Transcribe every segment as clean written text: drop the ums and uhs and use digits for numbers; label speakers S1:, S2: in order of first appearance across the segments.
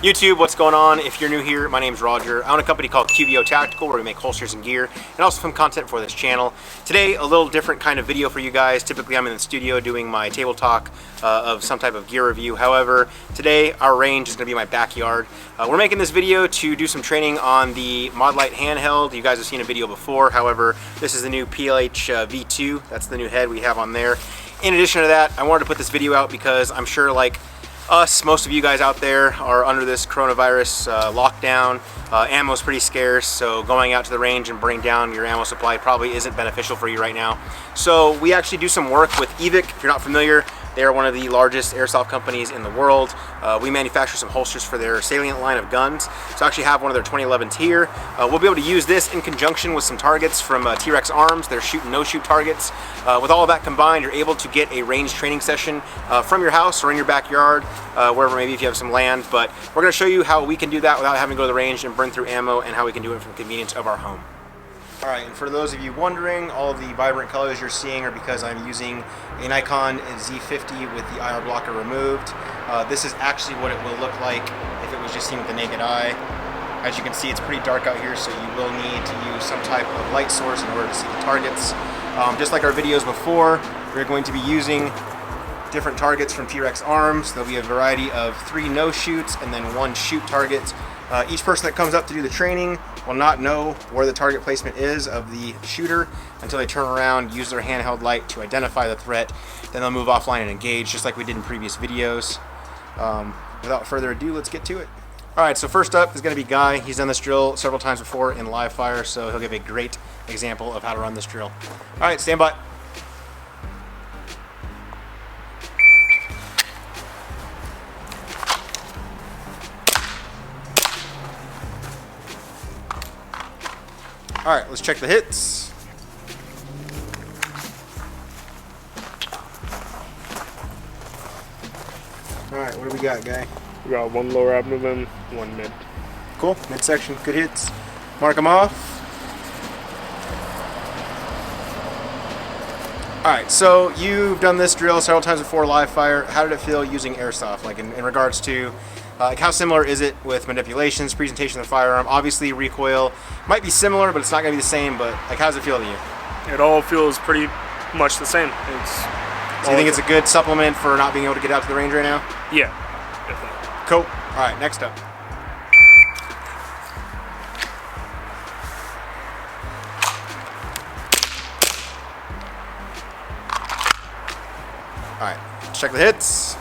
S1: YouTube, what's going on? If you're new here, my name's Roger. I own a company called QVO Tactical where we make holsters and gear and also some content for this channel. Today, a little different kind of video for you guys. Typically, I'm in the studio doing my table talk of some type of gear review. However, today our range is going to be my backyard. We're making this video to do some training on the Modlite handheld. You guys have seen a video before. However, this is the new PLH V2. That's the new head we have on there. In addition to that, I wanted to put this video out because I'm sure, like us, most of you guys out there are under this coronavirus lockdown. Ammo's pretty scarce, so going out to the range and bringing down your ammo supply probably isn't beneficial for you right now. So we actually do some work with Evike. If you're not familiar, they are one of the largest airsoft companies in the world. We manufacture some holsters for their Salient line of guns. So I actually have one of their 2011s here. We'll be able to use this in conjunction with some targets from T-Rex Arms. They're shoot and no-shoot targets. With all of that combined, you're able to get a range training session from your house or in your backyard, wherever, maybe if you have some land. But we're going to show you how we can do that without having to go to the range and burn through ammo, and how we can do it from the convenience of our home. Alright, and for those of you wondering, all of the vibrant colors you're seeing are because I'm using a Nikon Z50 with the IR blocker removed. This is actually what it will look like if it was just seen with the naked eye. As you can see, it's pretty dark out here, so you will need to use some type of light source in order to see the targets. Just like our videos before, we're going to be using different targets from T-Rex Arms. There'll be a variety of 3 no-shoots and then 1 shoot target. Each person that comes up to do the training will not know where the target placement is of the shooter until they turn around, use their handheld light to identify the threat. Then they'll move offline and engage, just like we did in previous videos. Without further ado, let's get to it. Alright, so first up is going to be Guy. He's done this drill several times before in live fire, so he'll give a great example of how to run this drill. Alright, stand by. Alright, let's check the hits. Alright, what do we got, Guy?
S2: We got 1 lower abdomen, 1 mid.
S1: Cool, midsection, good hits. Mark them off. Alright, so you've done this drill several times before live fire. How did it feel using airsoft? Like in regards to like how similar is it with manipulations, presentation of the firearm? Obviously recoil might be similar, but it's not going to be the same. But like, how does it feel to you?
S2: It all feels pretty much the same.
S1: So you think it's a good supplement for not being able to get out to the range right now?
S2: Yeah, definitely.
S1: Cool. All right, next up. All right, let's check the hits.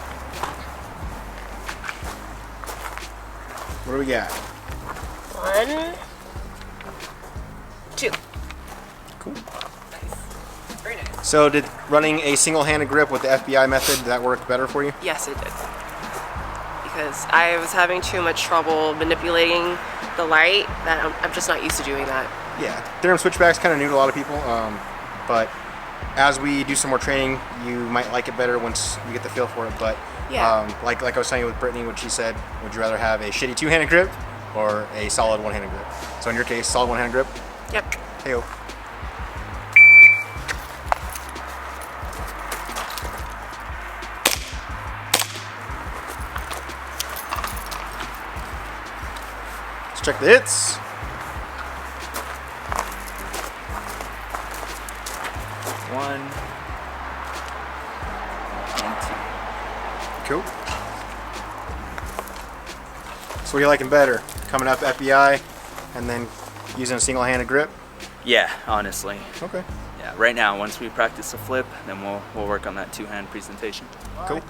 S1: What do we got?
S3: 1, 2.
S1: Cool.
S3: Nice. Very nice.
S1: So did running a single-handed grip with the FBI method, did that work better for you?
S3: Yes, it did. Because I was having too much trouble manipulating the light that I'm just not used to doing that.
S1: Yeah, theorem switchback's kind of new to a lot of people, but as we do some more training, you might like it better once you get the feel for it. But
S3: yeah.
S1: Like I was telling you with Brittany, what she said, would you rather have a shitty 2-handed grip or a solid 1-handed grip? So in your case, solid 1-handed grip?
S3: Yep.
S1: Hey-o. Let's check the hits.
S4: One and 2.
S1: Cool. So what are you liking better? Coming up FBI and then using a single-handed grip?
S4: Yeah, honestly.
S1: Okay.
S4: Yeah, right now, once we practice the flip, then we'll work on that 2-hand presentation.
S1: Cool.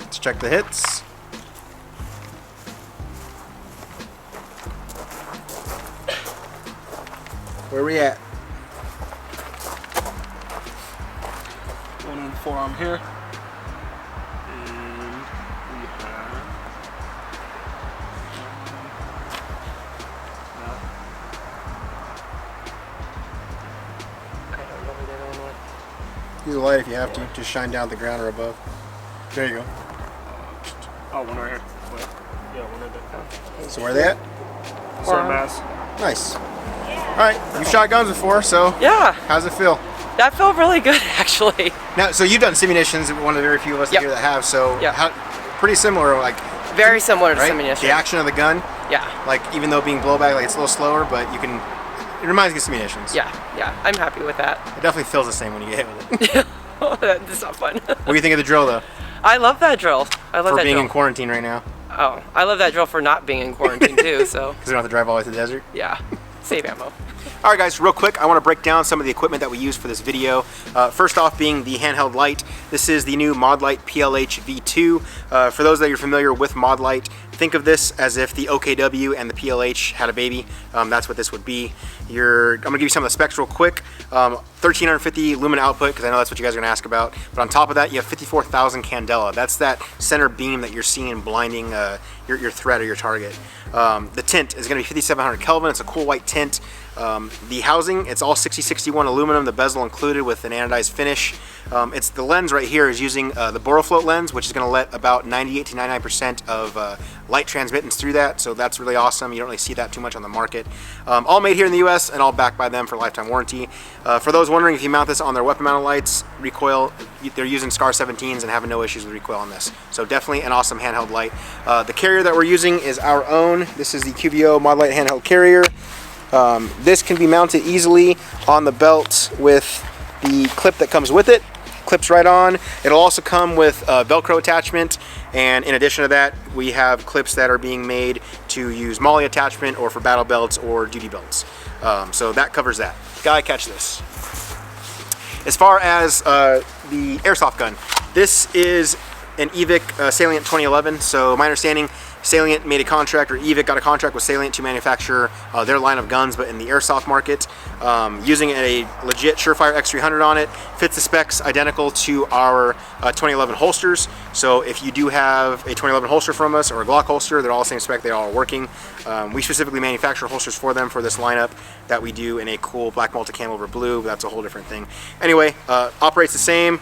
S1: Let's check the hits. Where are we at?
S2: 1 on the forearm here. And we have...
S3: I don't know where they're going with.
S1: Use a light if you have to. Just shine down the ground or above. There you go.
S2: Oh, one right here. Wait. Yeah, one right there.
S1: So where are they at?
S2: Sorry, mass.
S1: Nice. All right, you've shot guns before, so
S3: Yeah,
S1: how's it feel?
S3: that felt really good actually.
S1: Now, so you've done simunitions, one of the very few of us
S3: Yep.
S1: here that have. So
S3: Yep.
S1: pretty similar, like
S3: Very similar to
S1: right?
S3: simunition.
S1: The action of the gun,
S3: Yeah,
S1: like even though being blowback, like it's a little slower, but you can. It reminds me of simunitions.
S3: yeah, I'm happy with that.
S1: It definitely feels the same when you get hit with it.
S3: That's not fun.
S1: What do you think of the drill though?
S3: I love that drill. I love
S1: For
S3: that
S1: being
S3: drill.
S1: in quarantine right now,
S3: Oh, I love that drill for not being in quarantine too. So
S1: because we don't have to drive all the way to the desert.
S3: yeah, save ammo.
S1: All right, guys, real quick, I want to break down some of the equipment that we use for this video. First off being the handheld light. This is the new Modlite PLH V2. For those that are familiar with Modlite, think of this as if the OKW and the PLH had a baby. That's what this would be. I'm going to give you some of the specs real quick. 1350 lumen output, because I know that's what you guys are going to ask about. But on top of that, you have 54,000 candela. That's that center beam that you're seeing blinding your threat or your target. The tint is going to be 5700 Kelvin. It's a cool white tint. The housing, it's all 6061 aluminum, the bezel included with an anodized finish. It's the lens right here is using the Borofloat lens, which is going to let about 98 to 99% of light transmittance through that, so that's really awesome. You don't really see that too much on the market. All made here in the US and all backed by them for lifetime warranty. For those wondering, if you mount this on their weapon mounted lights, recoil, they're using SCAR 17s and having no issues with recoil on this. So definitely an awesome handheld light. The carrier that we're using is our own. This is the QVO Modlite handheld carrier. This can be mounted easily on the belt with the clip that comes with it. Clips right on. It'll also come with a Velcro attachment, and in addition to that, we have clips that are being made to use MOLLE attachment or for battle belts or duty belts. So that covers that. Gotta catch this. As far as the airsoft gun, this is an Evike Salient 2011. So my understanding, Salient made a contract, or Evike got a contract with Salient to manufacture their line of guns, but in the airsoft market, using a legit Surefire X300 on it. Fits the specs identical to our 2011 holsters. So if you do have a 2011 holster from us or a Glock holster, they're all the same spec, they all are working. We specifically manufacture holsters for them for this lineup that we do in a cool black multicam over blue, but that's a whole different thing. Anyway, operates the same.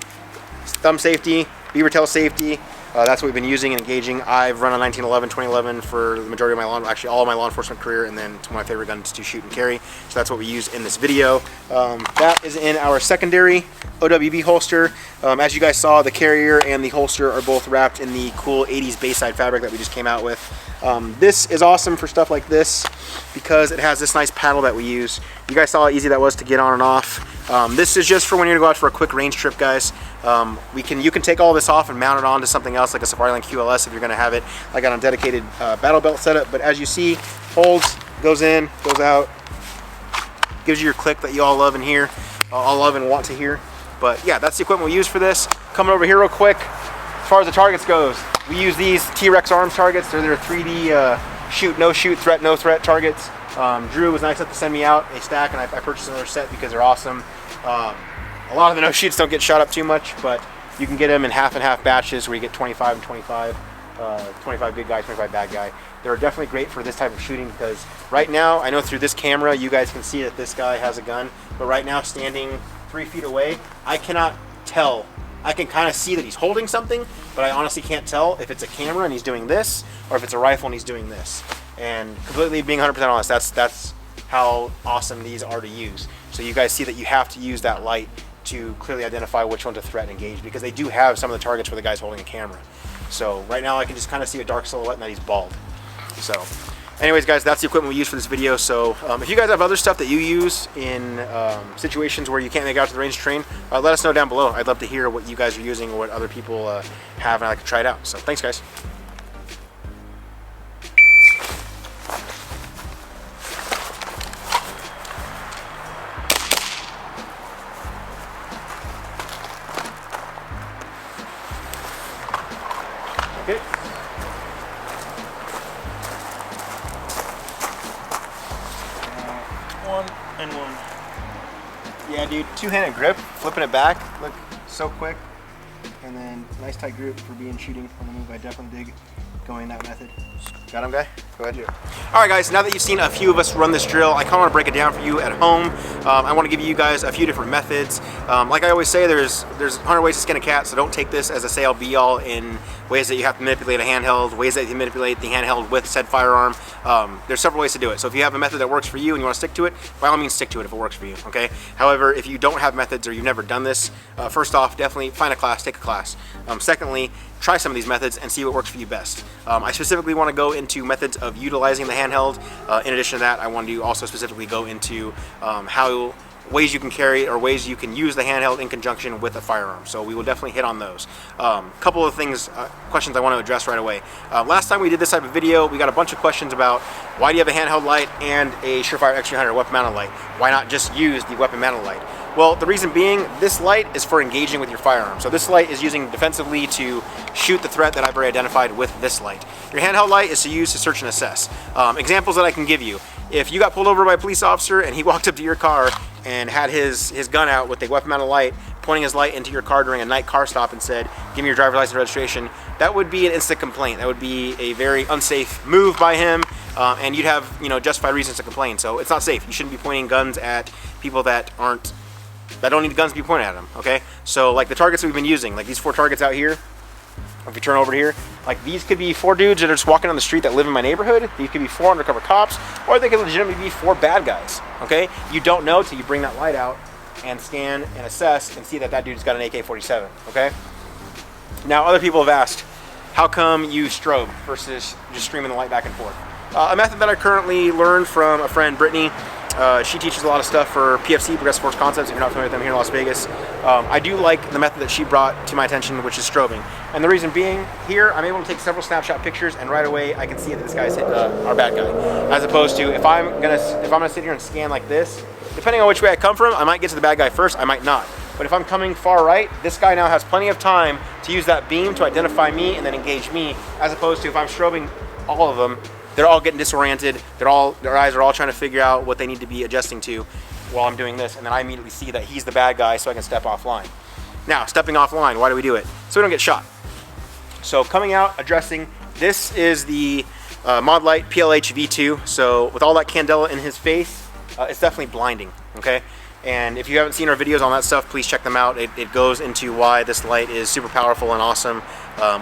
S1: Thumb safety, beaver tail safety. That's what we've been using and engaging. I've run a 1911, 2011 for the majority of my actually all of my law enforcement career, and then to my favorite guns to shoot and carry. So that's what we use in this video. That is in our secondary OWB holster. As you guys saw, the carrier and the holster are both wrapped in the cool 80s Bayside fabric that we just came out with. This is awesome for stuff like this because it has this nice paddle that we use. You guys saw how easy that was to get on and off. This is just for when you're gonna go out for a quick range trip, guys. You can take all this off and mount it onto something else like a SafariLink QLS if you're gonna have it like on a dedicated battle belt setup. But as you see, holds, goes in, goes out, gives you your click that you all love and hear, all love and want to hear. But yeah, that's the equipment we use for this. Coming over here real quick, as far as the targets goes, we use these T-Rex Arms targets. They're their 3D shoot, no shoot, threat, no threat targets. Drew was nice enough to send me out a stack, and I purchased another set because they're awesome. A lot of the no shoots don't get shot up too much, but you can get them in half and half batches where you get 25 and 25, 25 good guy, 25 bad guy. They're definitely great for this type of shooting because right now, I know through this camera, you guys can see that this guy has a gun, but right now standing 3 feet away, I cannot tell. I can kind of see that he's holding something, but I honestly can't tell if it's a camera and he's doing this or if it's a rifle and he's doing this. And completely being 100% honest, that's how awesome these are to use. So you guys see that you have to use that light to clearly identify which one to threat and engage because they do have some of the targets where the guy's holding a camera. So right now I can just kind of see a dark silhouette and that he's bald. So anyways, guys, that's the equipment we use for this video. So if you guys have other stuff that you use in situations where you can't make it out to the range to train, let us know down below. I'd love to hear what you guys are using or what other people have, and I like to try it out. So thanks, guys. Okay.
S2: One and one.
S1: Yeah, dude, two-handed grip, flipping it back, look so quick, and then nice tight grip for being shooting on the move. I definitely dig going that method. Got him, guy?
S2: Go ahead, Joe.
S1: All right, guys, now that you've seen a few of us run this drill, I kind of want to break it down for you at home. I want to give you guys a few different methods. Like I always say, there's 100 ways to skin a cat, so don't take this as a say-all be-all in ways that you have to manipulate a handheld, ways that you manipulate the handheld with said firearm. There's several ways to do it. So if you have a method that works for you and you want to stick to it, by all means stick to it if it works for you, okay? However, if you don't have methods or you've never done this, first off, definitely find a class, take a class. Secondly, try some of these methods and see what works for you best. I specifically want to go into methods of utilizing the handheld. In addition to that, I want to also specifically go into ways you can carry or ways you can use the handheld in conjunction with a firearm. So we will definitely hit on those. Couple of questions I want to address right away. Last time we did this type of video, we got a bunch of questions about why do you have a handheld light and a Surefire X300 weapon mounted light? Why not just use the weapon mounted light? Well, the reason being, this light is for engaging with your firearm. So this light is using defensively to shoot the threat that I've already identified with this light. Your handheld light is to use to search and assess. Examples that I can give you. If you got pulled over by a police officer and he walked up to your car and had his gun out with a weapon mounted light, pointing his light into your car during a night car stop and said, "Give me your driver's license and registration," that would be an instant complaint. That would be a very unsafe move by him, and you'd have justified reasons to complain. So it's not safe. You shouldn't be pointing guns at people that don't need guns to be pointed at them, okay? So like the targets we've been using, like these 4 targets out here, if you turn over here, like these could be 4 dudes that are just walking on the street that live in my neighborhood. These could be 4 undercover cops, or they could legitimately be 4 bad guys, okay? You don't know till you bring that light out and scan and assess and see that that dude's got an AK-47, okay? Now, other people have asked, how come you strobe versus just streaming the light back and forth? A method that I currently learned from a friend, Brittany. She teaches a lot of stuff for PFC, Progressive Force Concepts, if you're not familiar with them here in Las Vegas. I do like the method that she brought to my attention, which is strobing. And the reason being, here I'm able to take several snapshot pictures and right away I can see that this guy's our bad guy. As opposed to if I'm gonna sit here and scan like this, depending on which way I come from, I might get to the bad guy first, I might not. But if I'm coming far right, this guy now has plenty of time to use that beam to identify me and then engage me, as opposed to if I'm strobing all of them, they're all getting disoriented. Their eyes are all trying to figure out what they need to be adjusting to while I'm doing this, and then I immediately see that he's the bad guy, so I can step offline. Now, stepping offline, why do we do it? So we don't get shot. So coming out, addressing, this is the Modlite PLH V2. So with all that candela in his face, it's definitely blinding, okay? And if you haven't seen our videos on that stuff, please check them out. It goes into why this light is super powerful and awesome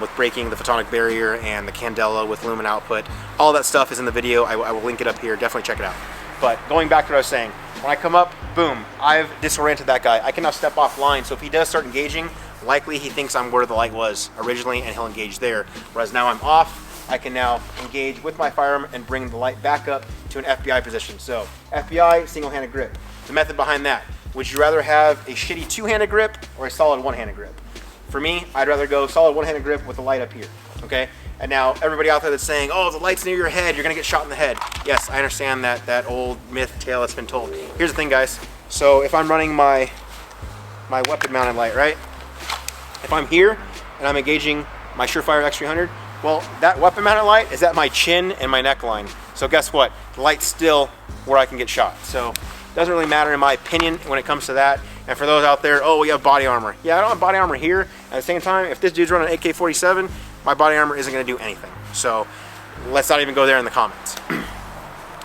S1: with breaking the photonic barrier and the candela with lumen output. All that stuff is in the video. I will link it up here. Definitely check it out. But going back to what I was saying, when I come up, boom, I've disoriented that guy. I can now step offline. So if he does start engaging, likely he thinks I'm where the light was originally and he'll engage there. Whereas now I'm off, I can now engage with my firearm and bring the light back up to an FBI position. So FBI, single-handed grip. The method behind that, would you rather have a shitty 2-handed grip or a solid 1-handed grip? For me, I'd rather go solid 1-handed grip with the light up here, okay? And now everybody out there that's saying, oh, the light's near your head, you're gonna get shot in the head. Yes, I understand that old myth tale that's been told. Here's the thing, guys. So if I'm running my weapon mounted light, right? If I'm here and I'm engaging my Surefire X300, well, that weapon mounted light is at my chin and my neckline. So guess what? The light's still where I can get shot. So doesn't really matter in my opinion when it comes to that. And for those out there, oh, we have body armor. Yeah, I don't have body armor here. At the same time, if this dude's running an AK-47, my body armor isn't gonna do anything. So let's not even go there in the comments.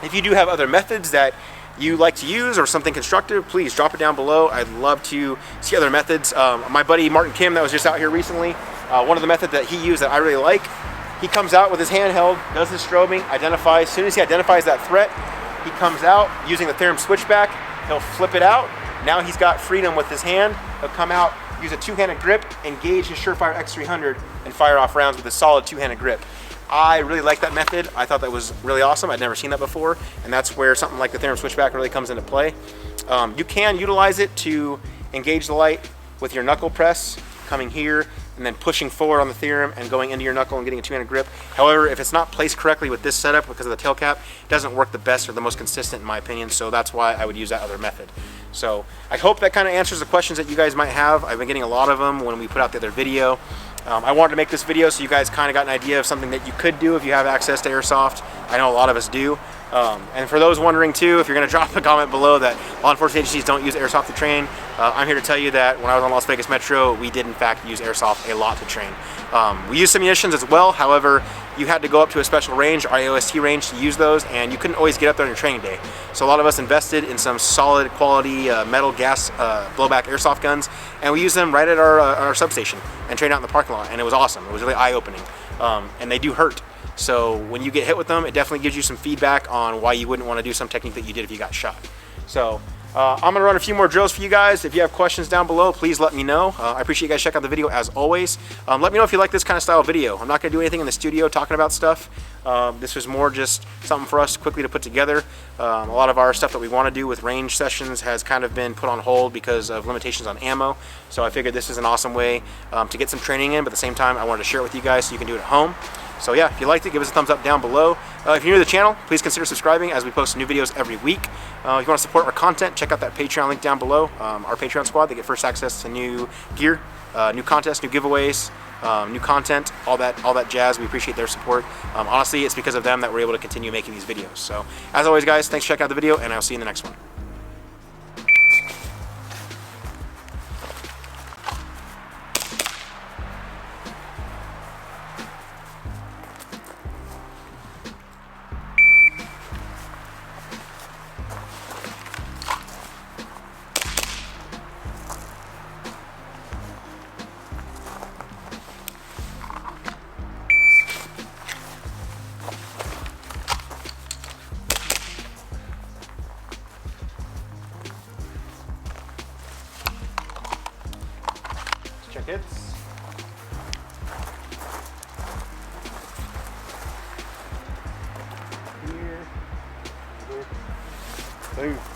S1: If you do have other methods that you like to use or something constructive, please drop it down below. I'd love to see other methods. My buddy Martin Kim that was just out here recently, one of the methods that he used that I really like, he comes out with his handheld, does his strobing, identifies. As soon as he identifies that threat, he comes out using the theorem switchback, he'll flip it out. Now he's got freedom with his hand. He'll come out, use a 2-handed grip, engage his Surefire X300, and fire off rounds with a solid 2-handed grip. I really like that method. I thought that was really awesome. I'd never seen that before, and that's where something like the theorem switchback really comes into play. You can utilize it to engage the light with your knuckle press, coming here, and then pushing forward on the theorem and going into your knuckle and getting a 2-handed grip. However, if it's not placed correctly with this setup because of the tail cap, it doesn't work the best or the most consistent in my opinion, so that's why I would use that other method. So I hope that kind of answers the questions that you guys might have. I've been getting a lot of them when we put out the other video. I wanted to make this video so you guys kind of got an idea of something that you could do if you have access to Airsoft. I know a lot of us do. And for those wondering too, if you're going to drop a comment below that law enforcement agencies don't use Airsoft to train, I'm here to tell you that when I was on Las Vegas Metro, we did in fact use Airsoft a lot to train. We used simulations as well, however, you had to go up to a special range, our AOST range, to use those, and you couldn't always get up there on your training day. So a lot of us invested in some solid quality metal gas blowback Airsoft guns, and we used them right at our substation and trained out in the parking lot, and it was awesome. It was really eye-opening, and they do hurt. So when you get hit with them, it definitely gives you some feedback on why you wouldn't want to do some technique that you did if you got shot. So I'm going to run a few more drills for you guys. If you have questions down below, please let me know. I appreciate you guys checking out the video as always. Let me know if you like this kind of style video. I'm not going to do anything in the studio talking about stuff. This was more just something for us quickly to put together. A lot of our stuff that we want to do with range sessions has kind of been put on hold because of limitations on ammo. So I figured this is an awesome way to get some training in, but at the same time I wanted to share it with you guys so you can do it at home. So yeah, if you liked it, give us a thumbs up down below. If you're new to the channel, please consider subscribing as we post new videos every week. If you want to support our content, check out that Patreon link down below. Our Patreon squad, they get first access to new gear, new contests, new giveaways, new content, all that jazz. We appreciate their support. Honestly, it's because of them that we're able to continue making these videos. So as always, guys, thanks for checking out the video, and I'll see you in the next one. Check hits. Here. Boom.